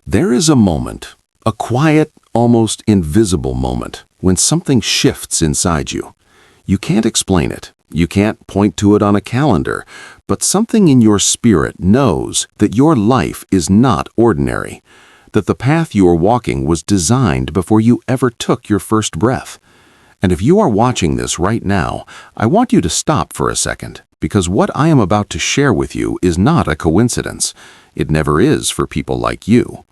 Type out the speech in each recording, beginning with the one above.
There is a moment, a quiet, almost invisible moment, when something shifts inside you. You can't explain it. You can't point to it on a calendar, but something in your spirit knows that your life is not ordinary, that the path you are walking was designed before you ever took your first breath. And if you are watching this right now, I want you to stop for a second, because what I am about to share with you is not a coincidence. It never is for people like you.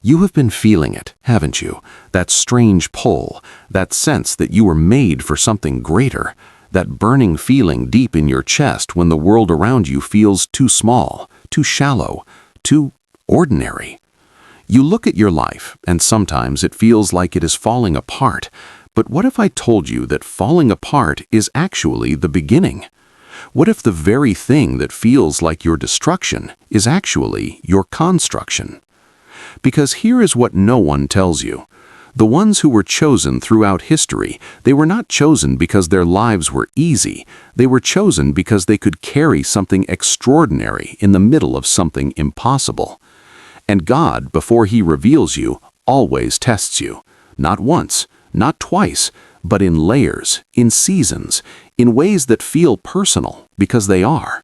You have been feeling it, haven't you? That strange pull, that sense that you were made for something greater, that burning feeling deep in your chest when the world around you feels too small, too shallow, too ordinary. You look at your life, and sometimes it feels like it is falling apart. But what if I told you that falling apart is actually the beginning? What if the very thing that feels like your destruction is actually your construction? Because here is what no one tells you. The ones who were chosen throughout history, they were not chosen because their lives were easy. They were chosen because they could carry something extraordinary in the middle of something impossible. And God, before He reveals you, always tests you. Not once, not twice, but in layers, in seasons, in ways that feel personal, because they are.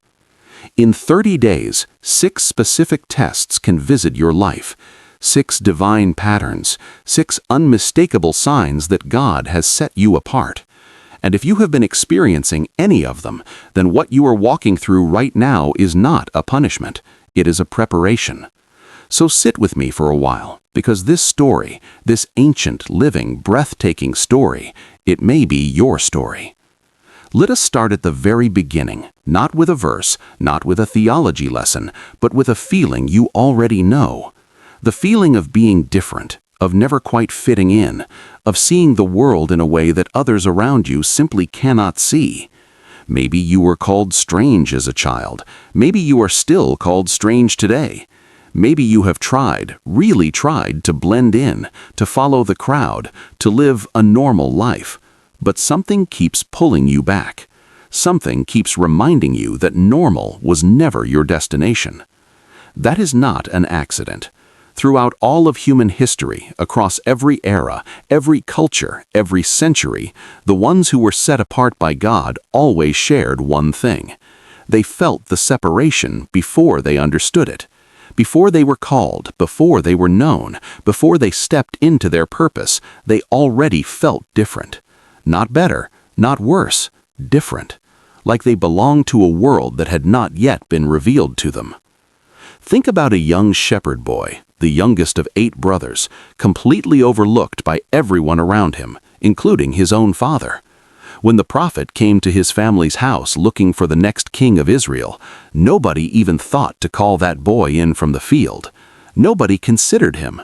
In 30 days, 6 specific tests can visit your life. 6 divine patterns, 6 unmistakable signs that God has set you apart. And if you have been experiencing any of them, then what you are walking through right now is not a punishment. It is a preparation. So sit with me for a while, because this story, this ancient, living, breathtaking story, it may be your story. Let us start at the very beginning, not with a verse, not with a theology lesson, but with a feeling you already know. The feeling of being different, of never quite fitting in, of seeing the world in a way that others around you simply cannot see. Maybe you were called strange as a child. Maybe you are still called strange today. Maybe you have tried, really tried, to blend in, to follow the crowd, to live a normal life. But something keeps pulling you back. Something keeps reminding you that normal was never your destination. That is not an accident. Throughout all of human history, across every era, every culture, every century, the ones who were set apart by God always shared one thing. They felt the separation before they understood it. Before they were called, before they were known, before they stepped into their purpose, they already felt different. Not better, not worse, different. Like they belonged to a world that had not yet been revealed to them. Think about a young shepherd boy, the youngest of 8 brothers, completely overlooked by everyone around him, including his own father. When the prophet came to his family's house looking for the next king of Israel, nobody even thought to call that boy in from the field. Nobody considered him.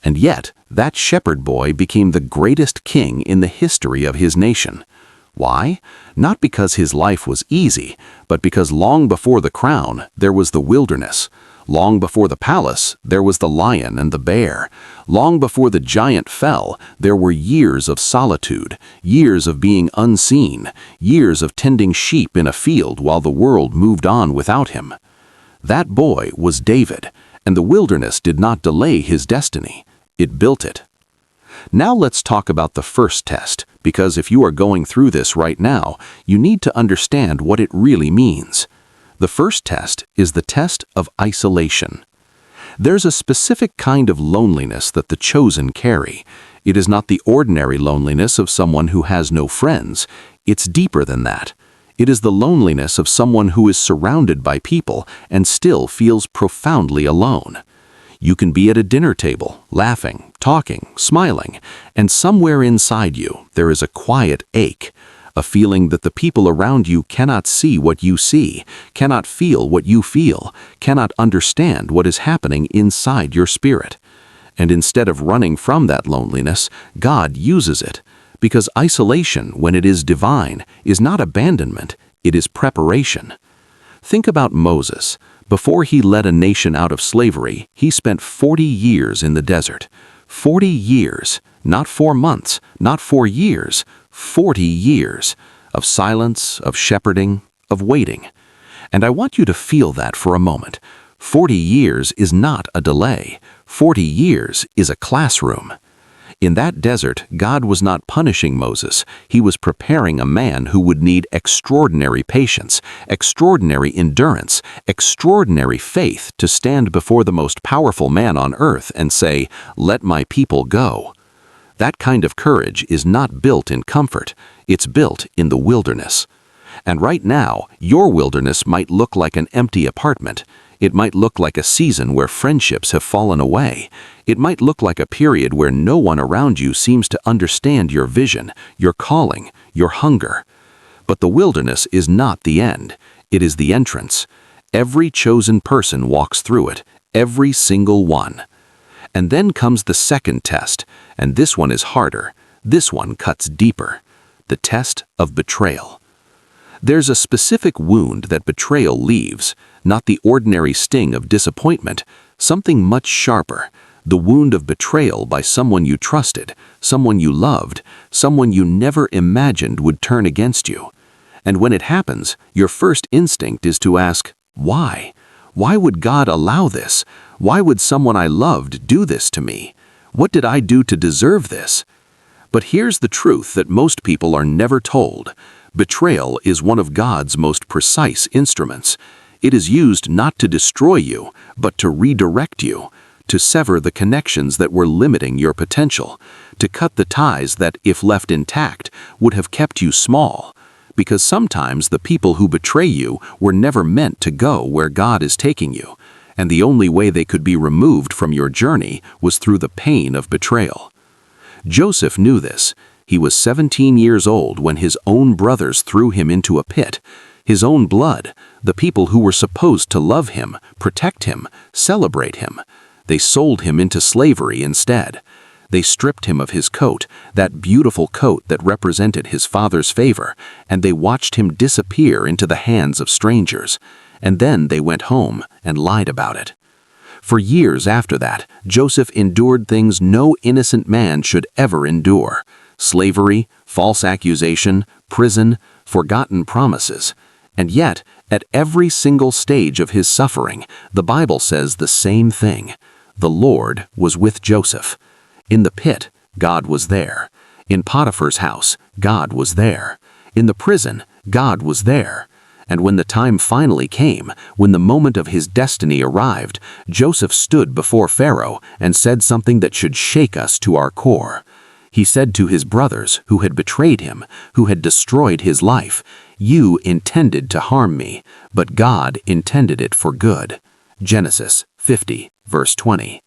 And yet, that shepherd boy became the greatest king in the history of his nation. Why? Not because his life was easy, but because long before the crown, there was the wilderness. Long before the palace, there was the lion and the bear. Long before the giant fell, there were years of solitude, years of being unseen, years of tending sheep in a field while the world moved on without him. That boy was David, and the wilderness did not delay his destiny. It built it. Now let's talk about the first test, because if you are going through this right now, you need to understand what it really means. The first test is the test of isolation. There's a specific kind of loneliness that the chosen carry. It is not the ordinary loneliness of someone who has no friends. It's deeper than that. It is the loneliness of someone who is surrounded by people and still feels profoundly alone. You can be at a dinner table, laughing, talking, smiling, and somewhere inside you there is a quiet ache. A feeling that the people around you cannot see what you see, cannot feel what you feel, cannot understand what is happening inside your spirit. And instead of running from that loneliness, God uses it. Because isolation, when it is divine, is not abandonment, it is preparation. Think about Moses. Before he led a nation out of slavery, he spent 40 years in the desert. 40 years, not 4 months, not 4 years, 40 years of silence, of shepherding, of waiting. And I want you to feel that for a moment. 40 years is not a delay. 40 years is a classroom. In that desert, God was not punishing Moses. He was preparing a man who would need extraordinary patience, extraordinary endurance, extraordinary faith to stand before the most powerful man on earth and say, "Let my people go." That kind of courage is not built in comfort. It's built in the wilderness. And right now, your wilderness might look like an empty apartment. It might look like a season where friendships have fallen away. It might look like a period where no one around you seems to understand your vision, your calling, your hunger. But the wilderness is not the end. It is the entrance. Every chosen person walks through it, every single one. And then comes the second test, and this one is harder. This one cuts deeper. The test of betrayal. There's a specific wound that betrayal leaves, not the ordinary sting of disappointment, something much sharper, the wound of betrayal by someone you trusted, someone you loved, someone you never imagined would turn against you. And when it happens, your first instinct is to ask, why? Why would God allow this? Why would someone I loved do this to me? What did I do to deserve this? But here's the truth that most people are never told. Betrayal is one of God's most precise instruments. It is used not to destroy you, but to redirect you, to sever the connections that were limiting your potential, to cut the ties that, if left intact, would have kept you small. Because sometimes the people who betray you were never meant to go where God is taking you, and the only way they could be removed from your journey was through the pain of betrayal. Joseph knew this. He was 17 years old when his own brothers threw him into a pit. His own blood, the people who were supposed to love him, protect him, celebrate him. They sold him into slavery instead. They stripped him of his coat, that beautiful coat that represented his father's favor, and they watched him disappear into the hands of strangers. And then they went home and lied about it. For years after that, Joseph endured things no innocent man should ever endure. Slavery, false accusation, prison, forgotten promises. And yet, at every single stage of his suffering, the Bible says the same thing. The Lord was with Joseph. In the pit, God was there. In Potiphar's house, God was there. In the prison, God was there. And when the time finally came, when the moment of his destiny arrived, Joseph stood before Pharaoh and said something that should shake us to our core. He said to his brothers who had betrayed him, who had destroyed his life, "You intended to harm me, but God intended it for good." Genesis 50, verse 20.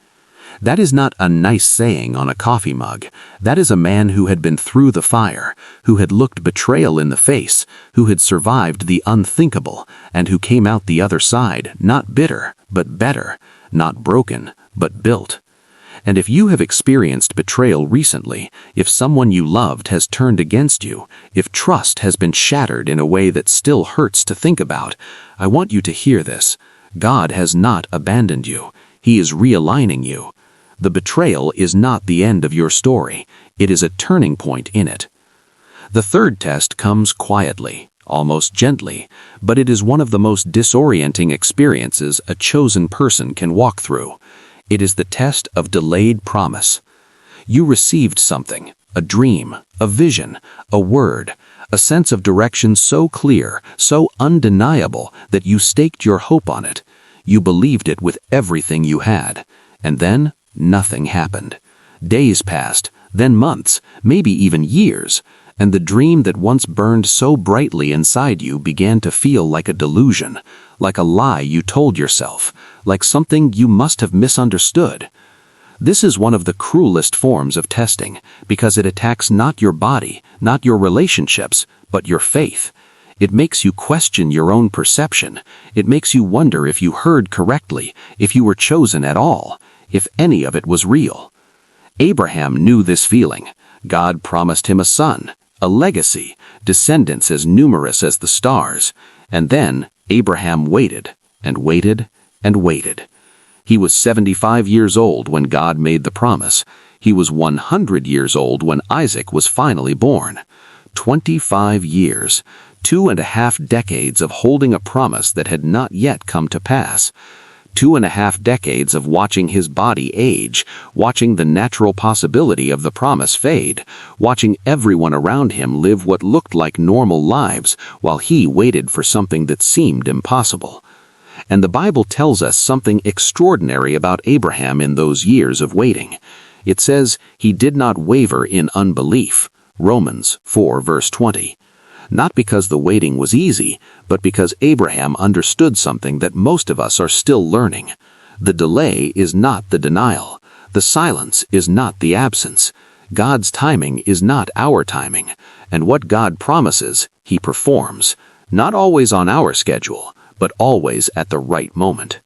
That is not a nice saying on a coffee mug. That is a man who had been through the fire, who had looked betrayal in the face, who had survived the unthinkable, and who came out the other side not bitter, but better, not broken, but built. And if you have experienced betrayal recently, if someone you loved has turned against you, if trust has been shattered in a way that still hurts to think about, I want you to hear this. God has not abandoned you. He is realigning you. The betrayal is not the end of your story. It is a turning point in it. The third test comes quietly, almost gently, but it is one of the most disorienting experiences a chosen person can walk through. It is the test of delayed promise. You received something, a dream, a vision, a word, a sense of direction so clear, so undeniable that you staked your hope on it. You believed it with everything you had. And then, nothing happened. Days passed, then months, maybe even years, and the dream that once burned so brightly inside you began to feel like a delusion, like a lie you told yourself, like something you must have misunderstood. This is one of the cruelest forms of testing, because it attacks not your body, not your relationships, but your faith. It makes you question your own perception. It makes you wonder if you heard correctly, if you were chosen at all, if any of it was real. Abraham knew this feeling. God promised him a son, a legacy, descendants as numerous as the stars. And then Abraham waited and waited and waited. He was 75 years old when God made the promise. He was 100 years old when Isaac was finally born. 25 years, 2.5 decades of holding a promise that had not yet come to pass. 2.5 decades of watching his body age, watching the natural possibility of the promise fade, watching everyone around him live what looked like normal lives while he waited for something that seemed impossible. And the Bible tells us something extraordinary about Abraham in those years of waiting. It says he did not waver in unbelief. Romans 4 verse 20. Not because the waiting was easy, but because Abraham understood something that most of us are still learning. The delay is not the denial. The silence is not the absence. God's timing is not our timing. And what God promises, He performs. Not always on our schedule, but always at the right moment.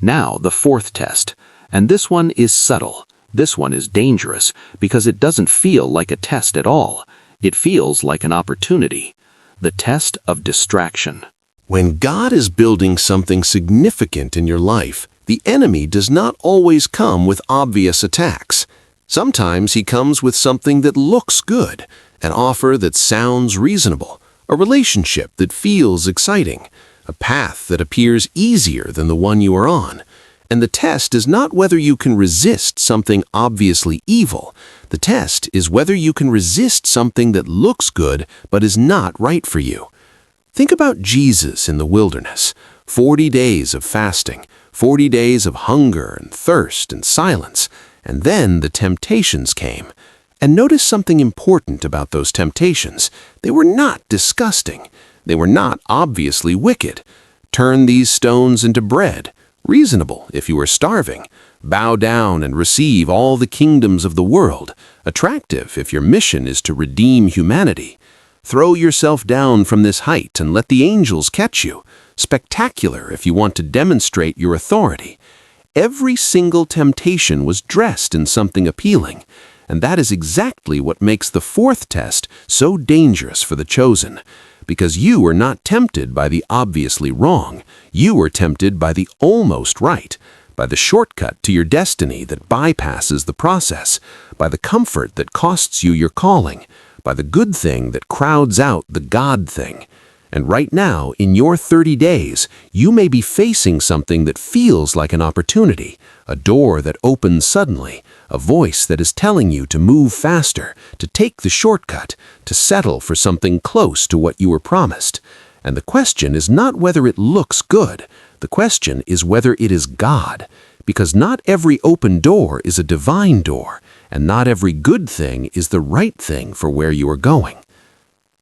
Now, the fourth test. And this one is subtle. This one is dangerous because it doesn't feel like a test at all. It feels like an opportunity. The test of distraction. When God is building something significant in your life, the enemy does not always come with obvious attacks. Sometimes he comes with something that looks good, an offer that sounds reasonable, a relationship that feels exciting, a path that appears easier than the one you are on. And the test is not whether you can resist something obviously evil. The test is whether you can resist something that looks good but is not right for you. Think about Jesus in the wilderness. 40 days of fasting, 40 days of hunger and thirst and silence, and then the temptations came. And notice something important about those temptations. They were not disgusting. They were not obviously wicked. Turn these stones into bread. Reasonable if you are starving. Bow down and receive all the kingdoms of the world. Attractive if your mission is to redeem humanity. Throw yourself down from this height and let the angels catch you. Spectacular if you want to demonstrate your authority. Every single temptation was dressed in something appealing. And that is exactly what makes the fourth test so dangerous for the chosen. Because you are not tempted by the obviously wrong. You are tempted by the almost right, by the shortcut to your destiny that bypasses the process, by the comfort that costs you your calling, by the good thing that crowds out the God thing. And right now, in your 30 days, you may be facing something that feels like an opportunity, a door that opens suddenly, a voice that is telling you to move faster, to take the shortcut, to settle for something close to what you were promised. And the question is not whether it looks good. The question is whether it is God. Because not every open door is a divine door, and not every good thing is the right thing for where you are going.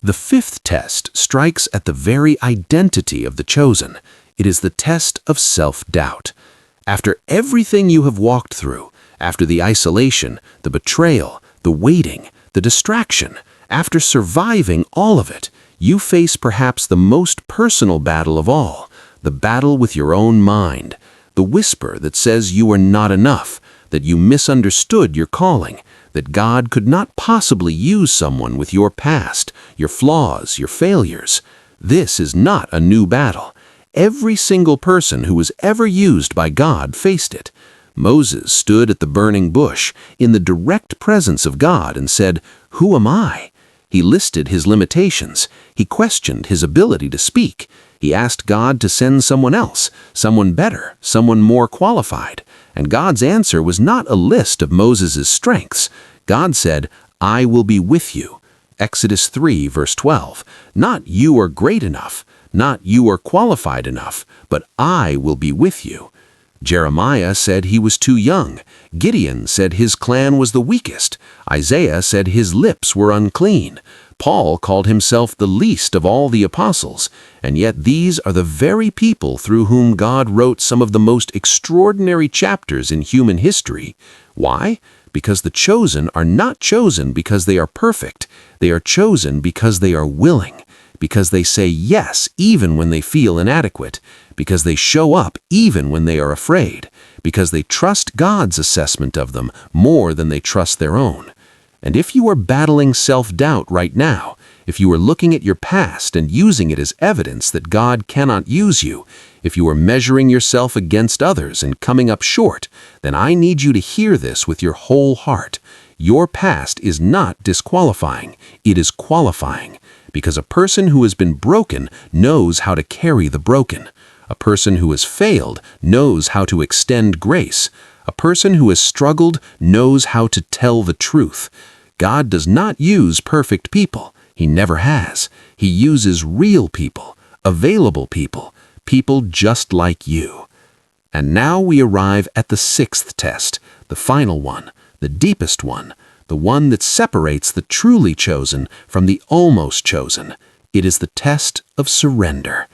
The fifth test strikes at the very identity of the chosen. It is the test of self-doubt. After everything you have walked through, after the isolation, the betrayal, the waiting, the distraction, after surviving all of it, you face perhaps the most personal battle of all, the battle with your own mind, the whisper that says you are not enough, that you misunderstood your calling, that God could not possibly use someone with your past, your flaws, your failures. This is not a new battle. Every single person who was ever used by God faced it. Moses stood at the burning bush in the direct presence of God and said, "Who am I?" He listed his limitations. He questioned his ability to speak. He asked God to send someone else, someone better, someone more qualified. And God's answer was not a list of Moses' strengths. God said, "I will be with you." Exodus 3 verse 12. Not you are great enough, not you are qualified enough, but I will be with you. Jeremiah said he was too young. Gideon said his clan was the weakest. Isaiah said his lips were unclean. Paul called himself the least of all the apostles, and yet these are the very people through whom God wrote some of the most extraordinary chapters in human history. Why? Because the chosen are not chosen because they are perfect. They are chosen because they are willing, because they say yes even when they feel inadequate, because they show up even when they are afraid, because they trust God's assessment of them more than they trust their own. And if you are battling self-doubt right now, if you are looking at your past and using it as evidence that God cannot use you, if you are measuring yourself against others and coming up short, then I need you to hear this with your whole heart. Your past is not disqualifying, it is qualifying, because a person who has been broken knows how to carry the broken. A person who has failed knows how to extend grace. A person who has struggled knows how to tell the truth. God does not use perfect people. He never has. He uses real people, available people, people just like you. And now we arrive at the sixth test, the final one, the deepest one, the one that separates the truly chosen from the almost chosen. It is the test of surrender.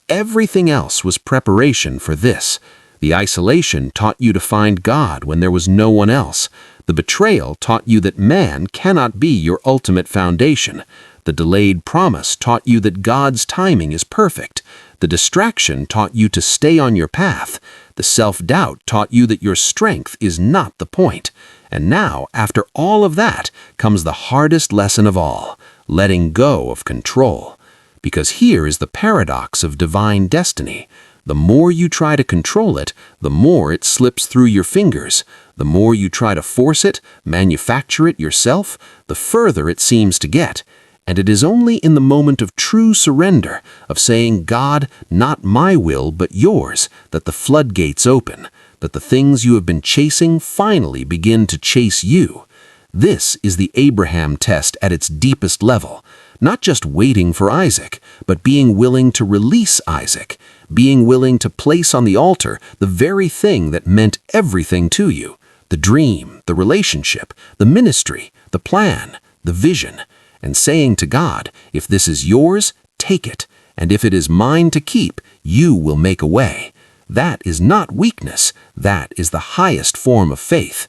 Everything else was preparation for this. The isolation taught you to find God when there was no one else. The betrayal taught you that man cannot be your ultimate foundation. The delayed promise taught you that God's timing is perfect. The distraction taught you to stay on your path. The self-doubt taught you that your strength is not the point. And now, after all of that, comes the hardest lesson of all, letting go of control. Because here is the paradox of divine destiny. The more you try to control it, the more it slips through your fingers. The more you try to force it, manufacture it yourself, the further it seems to get. And it is only in the moment of true surrender, of saying, God, not my will but yours, that the floodgates open, that the things you have been chasing finally begin to chase you. This is the Abraham test at its deepest level. Not just waiting for Isaac, but being willing to release Isaac, being willing to place on the altar the very thing that meant everything to you, the dream, the relationship, the ministry, the plan, the vision, and saying to God, if this is yours, take it, and if it is mine to keep, you will make a way. That is not weakness, that is the highest form of faith.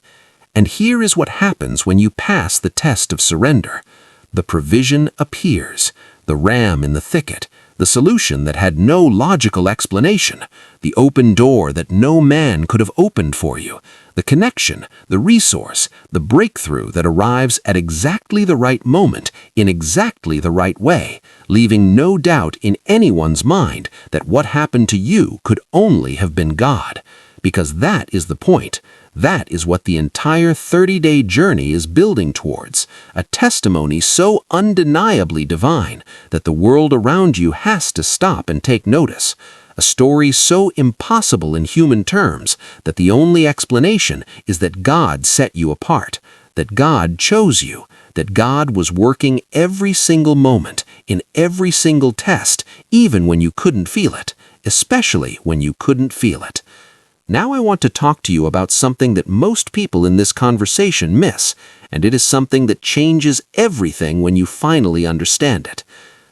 And here is what happens when you pass the test of surrender. The provision appears, the ram in the thicket, the solution that had no logical explanation, the open door that no man could have opened for you, the connection, the resource, the breakthrough that arrives at exactly the right moment, in exactly the right way, leaving no doubt in anyone's mind that what happened to you could only have been God. Because that is the point. That is what the entire 30-day journey is building towards, a testimony so undeniably divine that the world around you has to stop and take notice, a story so impossible in human terms that the only explanation is that God set you apart, that God chose you, that God was working every single moment, in every single test, even when you couldn't feel it, especially when you couldn't feel it. Now I want to talk to you about something that most people in this conversation miss, and it is something that changes everything when you finally understand it.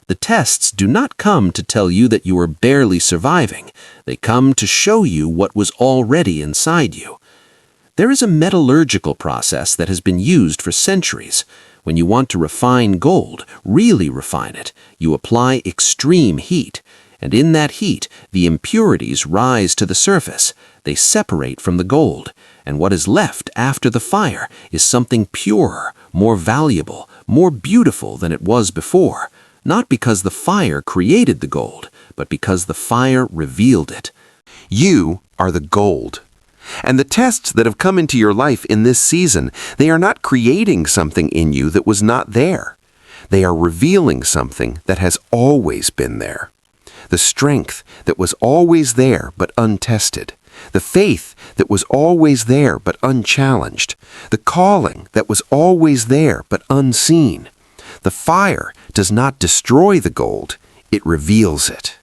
The tests do not come to tell you that you are barely surviving. They come to show you what was already inside you. There is a metallurgical process that has been used for centuries. When you want to refine gold, really refine it, you apply extreme heat. And in that heat, the impurities rise to the surface. They separate from the gold, and what is left after the fire is something purer, more valuable, more beautiful than it was before, not because the fire created the gold, but because the fire revealed it. You are the gold. And the tests that have come into your life in this season, they are not creating something in you that was not there. They are revealing something that has always been there. The strength that was always there but untested, the faith that was always there but unchallenged, the calling that was always there but unseen. The fire does not destroy the gold, it reveals it.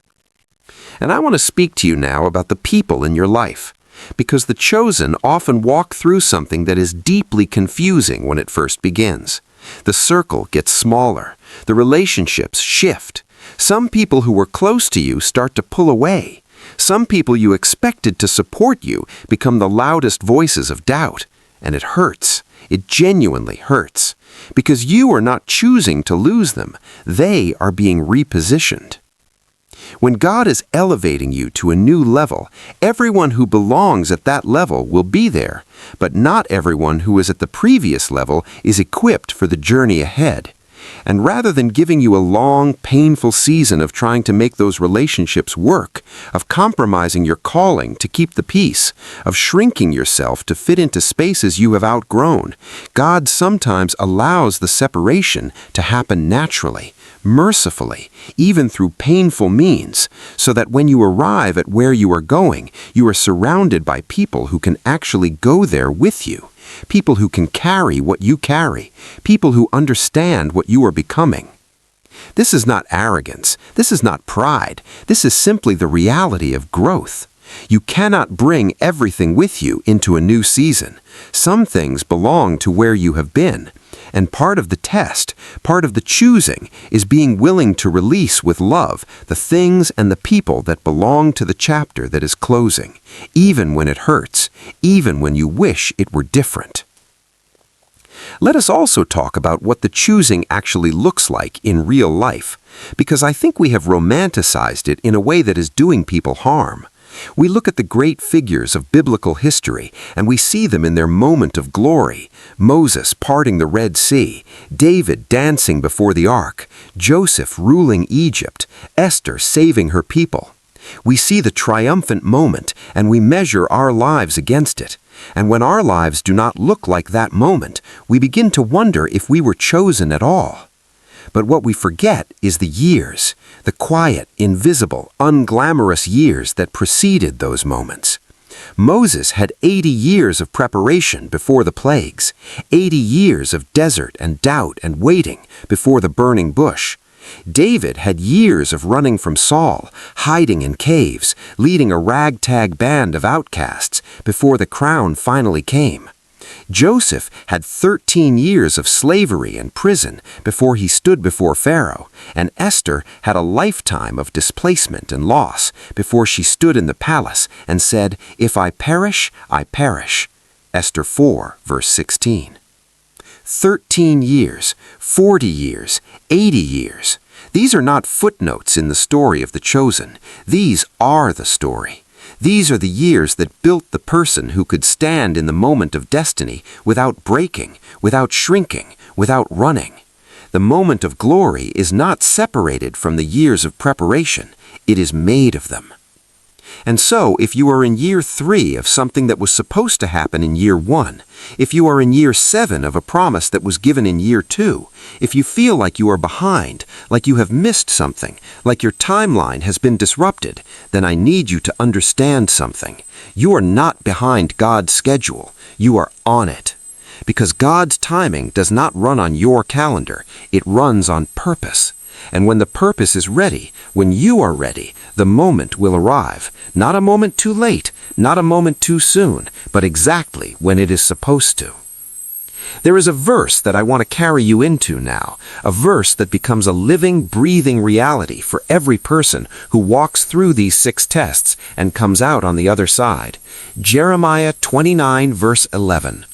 And I want to speak to you now about the people in your life, because the chosen often walk through something that is deeply confusing when it first begins. The circle gets smaller, the relationships shift. Some people who were close to you start to pull away. Some people you expected to support you become the loudest voices of doubt. And it hurts. It genuinely hurts. Because you are not choosing to lose them. They are being repositioned. When God is elevating you to a new level, everyone who belongs at that level will be there. But not everyone who is at the previous level is equipped for the journey ahead. And rather than giving you a long, painful season of trying to make those relationships work, of compromising your calling to keep the peace, of shrinking yourself to fit into spaces you have outgrown, God sometimes allows the separation to happen naturally, mercifully, even through painful means, so that when you arrive at where you are going, you are surrounded by people who can actually go there with you, people who can carry what you carry, people who understand what you are becoming. This is not arrogance. This is not pride. This is simply the reality of growth. You cannot bring everything with you into a new season. Some things belong to where you have been. And part of the test, part of the choosing, is being willing to release with love the things and the people that belong to the chapter that is closing, even when it hurts, even when you wish it were different. Let us also talk about what the choosing actually looks like in real life, because I think we have romanticized it in a way that is doing people harm. We look at the great figures of biblical history, and we see them in their moment of glory. Moses parting the Red Sea, David dancing before the ark, Joseph ruling Egypt, Esther saving her people. We see the triumphant moment, and we measure our lives against it. And when our lives do not look like that moment, we begin to wonder if we were chosen at all. But what we forget is the years, the quiet, invisible, unglamorous years that preceded those moments. Moses had 80 years of preparation before the plagues, 80 years of desert and doubt and waiting before the burning bush. David had years of running from Saul, hiding in caves, leading a ragtag band of outcasts before the crown finally came. Joseph had 13 years of slavery and prison before he stood before Pharaoh, and Esther had a lifetime of displacement and loss before she stood in the palace and said, "If I perish, I perish." Esther 4, verse 16. 13 years, 40 years, 80 years. These are not footnotes in the story of the chosen. These are the story. These are the years that built the person who could stand in the moment of destiny without breaking, without shrinking, without running. The moment of glory is not separated from the years of preparation. It is made of them. And so, if you are in year 3 of something that was supposed to happen in year 1, if you are in year 7 of a promise that was given in year 2, if you feel like you are behind, like you have missed something, like your timeline has been disrupted, then I need you to understand something. You are not behind God's schedule. You are on it. Because God's timing does not run on your calendar. It runs on purpose. And when the purpose is ready, when you are ready, the moment will arrive. Not a moment too late, not a moment too soon, but exactly when it is supposed to. There is a verse that I want to carry you into now, a verse that becomes a living, breathing reality for every person who walks through these 6 tests and comes out on the other side. Jeremiah 29, verse 11.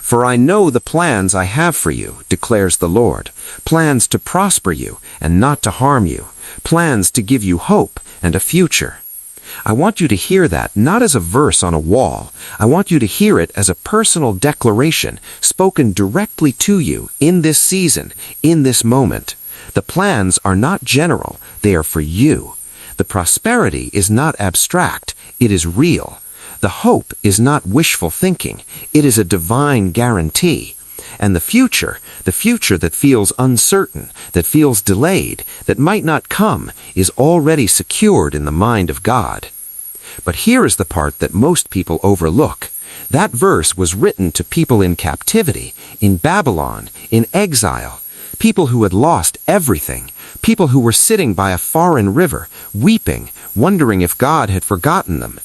"For I know the plans I have for you, declares the Lord, plans to prosper you and not to harm you, plans to give you hope and a future." I want you to hear that not as a verse on a wall. I want you to hear it as a personal declaration spoken directly to you in this season, in this moment. The plans are not general, they are for you. The prosperity is not abstract, it is real. The hope is not wishful thinking, it is a divine guarantee. And the future that feels uncertain, that feels delayed, that might not come, is already secured in the mind of God. But here is the part that most people overlook. That verse was written to people in captivity, in Babylon, in exile, people who had lost everything, people who were sitting by a foreign river, weeping, wondering if God had forgotten them.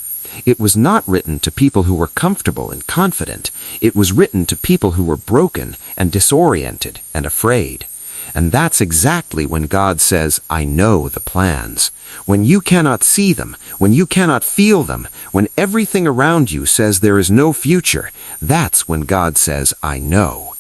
It was not written to people who were comfortable and confident. It was written to people who were broken and disoriented and afraid. And that's exactly when God says, "I know the plans." When you cannot see them, when you cannot feel them, when everything around you says there is no future, that's when God says, "I know."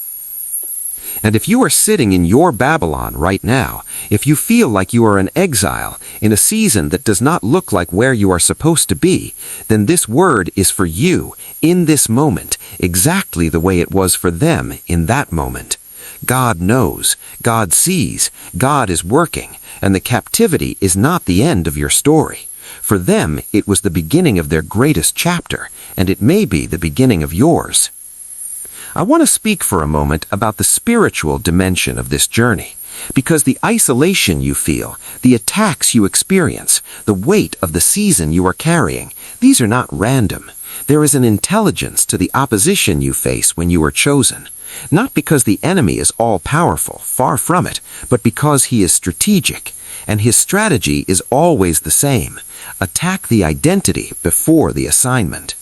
And if you are sitting in your Babylon right now, if you feel like you are in exile, in a season that does not look like where you are supposed to be, then this word is for you, in this moment, exactly the way it was for them in that moment. God knows, God sees, God is working, and the captivity is not the end of your story. For them, it was the beginning of their greatest chapter, and it may be the beginning of yours. I want to speak for a moment about the spiritual dimension of this journey. Because the isolation you feel, the attacks you experience, the weight of the season you are carrying, these are not random. There is an intelligence to the opposition you face when you are chosen. Not because the enemy is all-powerful, far from it, but because he is strategic, and his strategy is always the same: attack the identity before the assignment.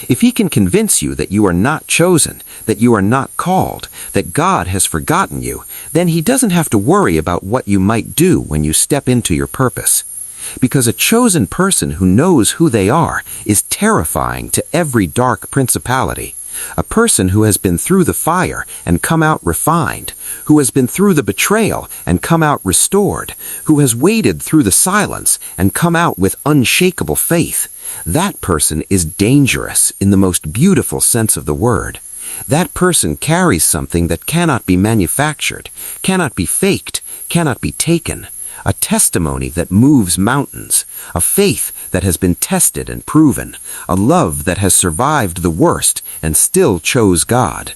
If he can convince you that you are not chosen, that you are not called, that God has forgotten you, then he doesn't have to worry about what you might do when you step into your purpose. Because a chosen person who knows who they are is terrifying to every dark principality. A person who has been through the fire and come out refined, who has been through the betrayal and come out restored, who has waded through the silence and come out with unshakable faith, that person is dangerous in the most beautiful sense of the word. That person carries something that cannot be manufactured, cannot be faked, cannot be taken. A testimony that moves mountains, a faith that has been tested and proven, a love that has survived the worst and still chose God.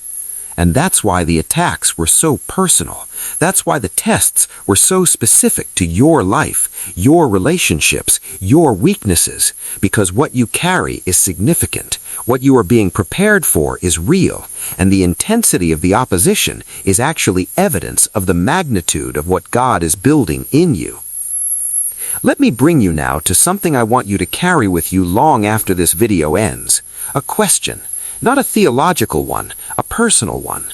And that's why the attacks were so personal. That's why the tests were so specific to your life, your relationships, your weaknesses, because what you carry is significant. What you are being prepared for is real, and the intensity of the opposition is actually evidence of the magnitude of what God is building in you. Let me bring you now to something I want you to carry with you long after this video ends. A question. Not a theological one, a personal one.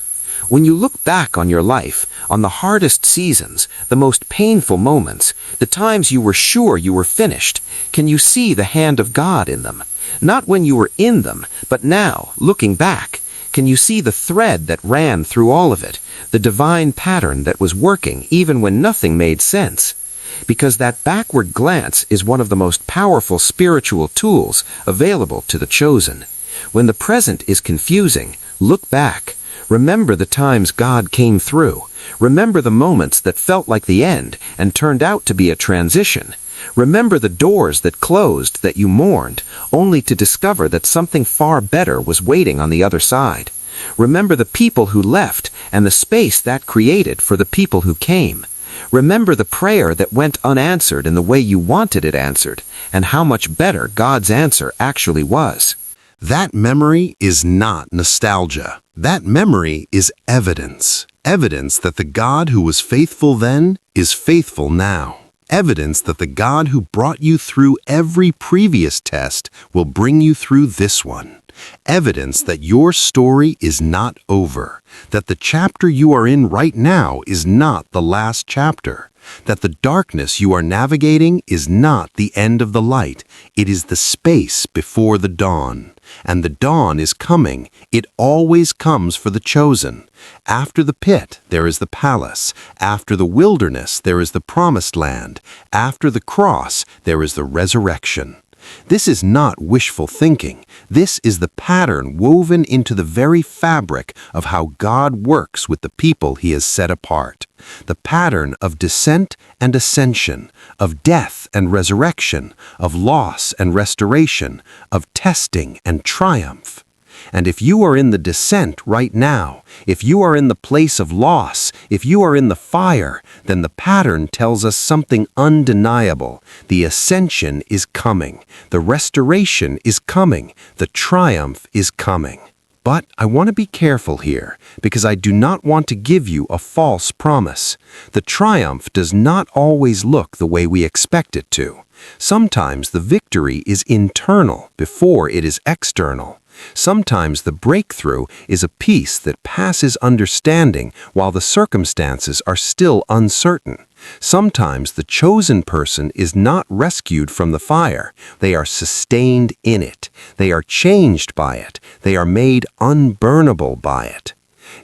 When you look back on your life, on the hardest seasons, the most painful moments, the times you were sure you were finished, can you see the hand of God in them? Not when you were in them, but now, looking back. Can you see the thread that ran through all of it, the divine pattern that was working even when nothing made sense? Because that backward glance is one of the most powerful spiritual tools available to the chosen. When the present is confusing, look back. Remember the times God came through. Remember the moments that felt like the end and turned out to be a transition. Remember the doors that closed that you mourned, only to discover that something far better was waiting on the other side. Remember the people who left and the space that created for the people who came. Remember the prayer that went unanswered in the way you wanted it answered, and how much better God's answer actually was. That memory is not nostalgia. That memory is evidence. Evidence that the God who was faithful then is faithful now. Evidence that the God who brought you through every previous test will bring you through this one. Evidence that your story is not over. That the chapter you are in right now is not the last chapter. That the darkness you are navigating is not the end of the light. It is the space before the dawn. And the dawn is coming. It always comes for the chosen. After the pit, there is the palace. After the wilderness, there is the promised land. After the cross, there is the resurrection. This is not wishful thinking. This is the pattern woven into the very fabric of how God works with the people he has set apart. The pattern of descent and ascension, of death and resurrection, of loss and restoration, of testing and triumph. And if you are in the descent right now, if you are in the place of loss, if you are in the fire, then the pattern tells us something undeniable. The ascension is coming. The restoration is coming. The triumph is coming. But I want to be careful here, because I do not want to give you a false promise. The triumph does not always look the way we expect it to. Sometimes the victory is internal before it is external. Sometimes the breakthrough is a peace that passes understanding while the circumstances are still uncertain. Sometimes the chosen person is not rescued from the fire. They are sustained in it. They are changed by it. They are made unburnable by it.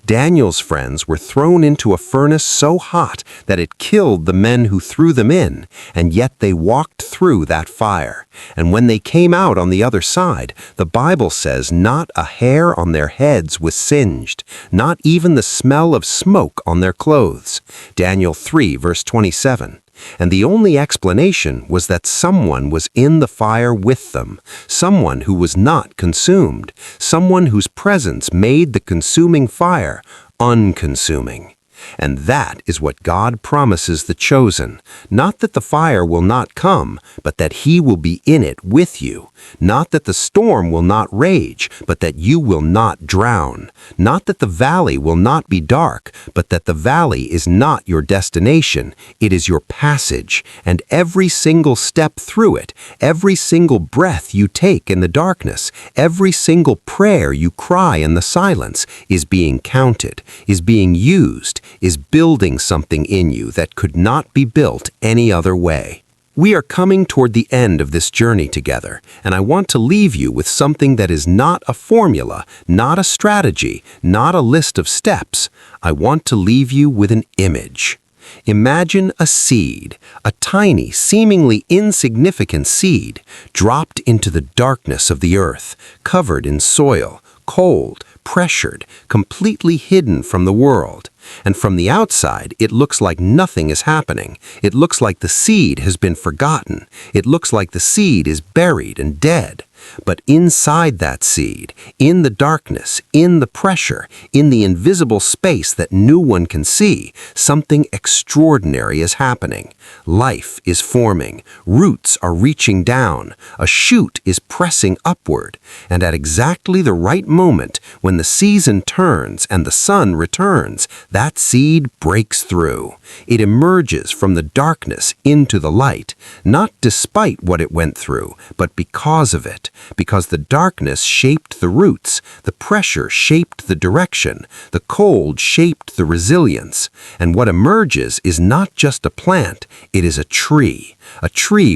Daniel's friends were thrown into a furnace so hot that it killed the men who threw them in, and yet they walked through that fire. And when they came out on the other side, the Bible says not a hair on their heads was singed, not even the smell of smoke on their clothes. Daniel 3, verse 27. And the only explanation was that someone was in the fire with them, someone who was not consumed, someone whose presence made the consuming fire unconsuming. And that is what God promises the chosen. Not that the fire will not come, but that He will be in it with you. Not that the storm will not rage, but that you will not drown. Not that the valley will not be dark, but that the valley is not your destination. It is your passage, and every single step through it, every single breath you take in the darkness, every single prayer you cry in the silence is being counted, is being used, is building something in you that could not be built any other way. We are coming toward the end of this journey together, and I want to leave you with something that is not a formula, not a strategy, not a list of steps. I want to leave you with an image. Imagine a seed, a tiny, seemingly insignificant seed, dropped into the darkness of the earth, covered in soil, cold, pressured, completely hidden from the world. And from the outside, it looks like nothing is happening. It looks like the seed has been forgotten. It looks like the seed is buried and dead. But inside that seed, in the darkness, in the pressure, in the invisible space that no one can see, something extraordinary is happening. Life is forming. Roots are reaching down. A shoot is pressing upward. And at exactly the right moment, when the season turns and the sun returns, that seed breaks through. It emerges from the darkness into the light, not despite what it went through, but because of it. Because the darkness shaped the roots, the pressure shaped the direction, the cold shaped the resilience. And what emerges is not just a plant, it is a tree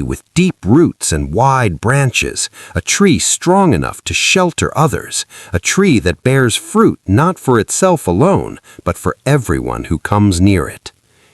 with deep roots and wide branches, a tree strong enough to shelter others, a tree that bears fruit not for itself alone, but for everyone who comes near it.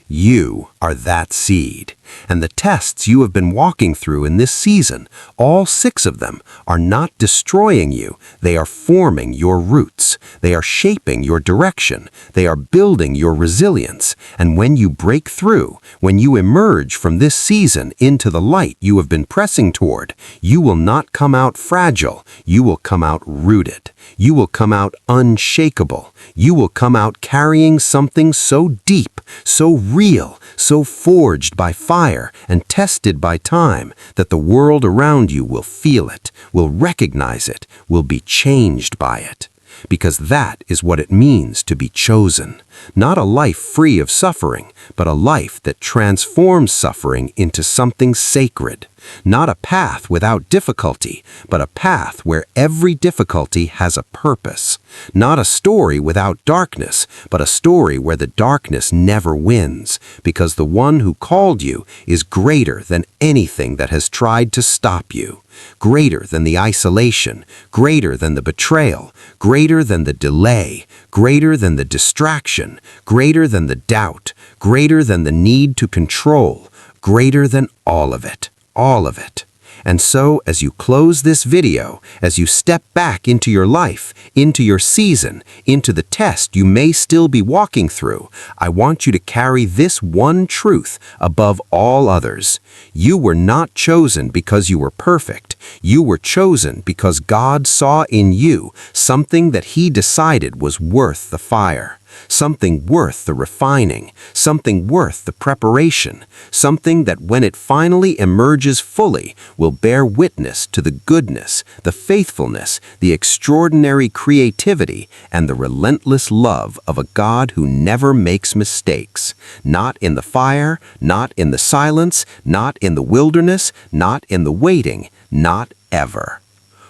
You are that seed, and the tests you have been walking through in this season, all 6 of them, are not destroying you. They are forming your roots. They are shaping your direction. They are building your resilience. And when you break through, when you emerge from this season into the light you have been pressing toward, you will not come out fragile. You will come out rooted. You will come out unshakable. You will come out carrying something so deep, so real, so forged by fire and tested by time that the world around you will feel it, will recognize it, will be changed by it. Because that is what it means to be chosen. Not a life free of suffering, but a life that transforms suffering into something sacred. Not a path without difficulty, but a path where every difficulty has a purpose. Not a story without darkness, but a story where the darkness never wins, because the one who called you is greater than anything that has tried to stop you. Greater than the isolation, greater than the betrayal, greater than the delay, greater than the distraction, greater than the doubt, greater than the need to control, greater than all of it. All of it. And so, as you close this video, as you step back into your life, into your season, into the test you may still be walking through, I want you to carry this one truth above all others. You were not chosen because you were perfect. You were chosen because God saw in you something that He decided was worth the fire. Something worth the refining, something worth the preparation, something that when it finally emerges fully will bear witness to the goodness, the faithfulness, the extraordinary creativity, and the relentless love of a God who never makes mistakes. Not in the fire, not in the silence, not in the wilderness, not in the waiting, not ever.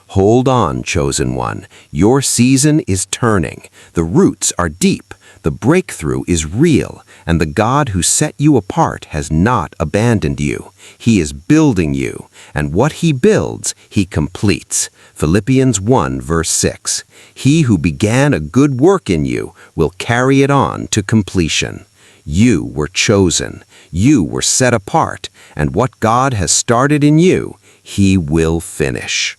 Hold on, chosen one. Your season is turning. The roots are deep. The breakthrough is real. And the God who set you apart has not abandoned you. He is building you. And what He builds, He completes. Philippians 1 verse 6. He who began a good work in you will carry it on to completion. You were chosen. You were set apart. And what God has started in you, He will finish.